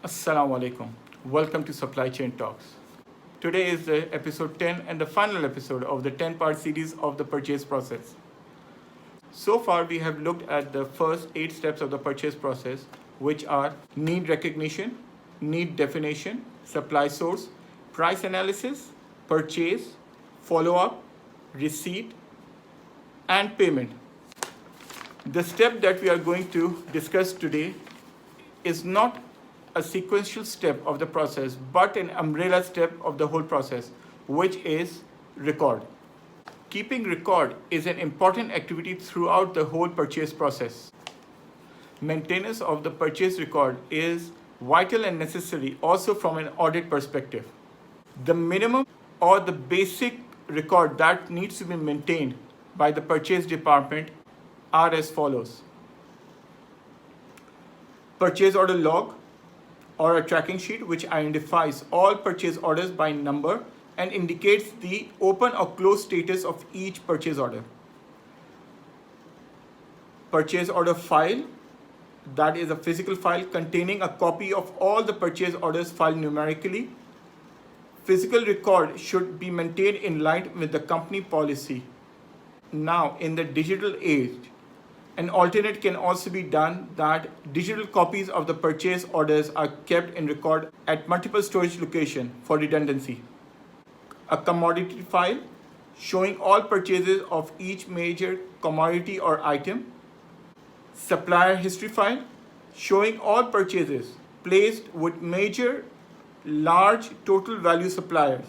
Assalamu alaikum. Welcome to Supply Chain Talks. Today is the episode 10 and the final episode of the 10-part series of the purchase process. So far, we have looked at the first 8 steps of the purchase process, which are need recognition, need definition, supply source, price analysis, purchase, follow-up, receipt, and payment. The step that we are going to discuss today is not a sequential step of the process, but an umbrella step of the whole process, which is record. Keeping record is an important activity throughout the whole purchase process. Maintenance of the purchase record is vital and necessary also from an audit perspective. The minimum or the basic record that needs to be maintained by the purchase department are as follows. Purchase order log, or a tracking sheet which identifies all purchase orders by number and indicates the open or closed status of each purchase order. Purchase order file, that is a physical file containing a copy of all the purchase orders filed numerically. Physical record should be maintained in line with the company policy. Now, in the digital age, an alternate can also be done that digital copies of the purchase orders are kept in record at multiple storage locations for redundancy. A commodity file showing all purchases of each major commodity or item. Supplier history file showing all purchases placed with major, large total value suppliers.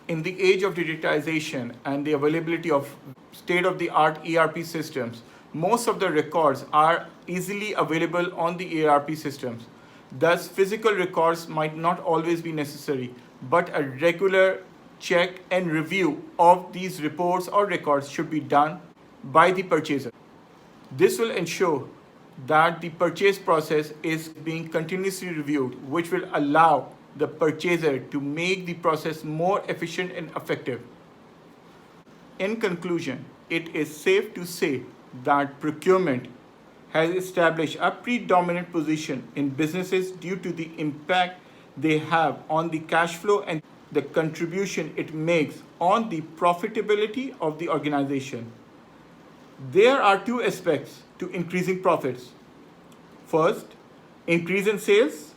In the age of digitization and the availability of state-of-the-art ERP systems, most of the records are easily available on the ERP systems. Thus, physical records might not always be necessary, but a regular check and review of these reports or records should be done by the purchaser. This will ensure that the purchase process is being continuously reviewed, which will allow the purchaser to make the process more efficient and effective. In conclusion, it is safe to say that procurement has established a predominant position in businesses due to the impact they have on the cash flow and the contribution it makes on the profitability of the organization. There are 2 aspects to increasing profits. First, increase in sales,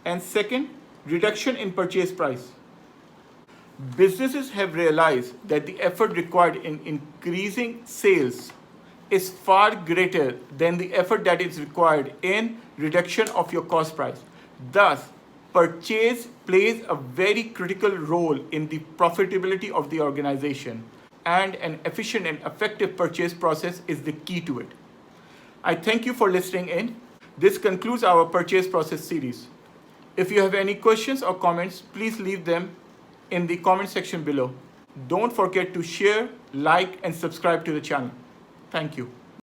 and second, reduction in purchase price. Businesses have realized that the effort required in increasing sales is far greater than the effort that is required in reduction of your cost price. Thus, purchase plays a very critical role in the profitability of the organization, and an efficient and effective purchase process is the key to it. I thank you for listening in. This concludes our purchase process series. If you have any questions or comments, please leave them in the comment section below. Don't forget to share, like, and subscribe to the channel. Thank you.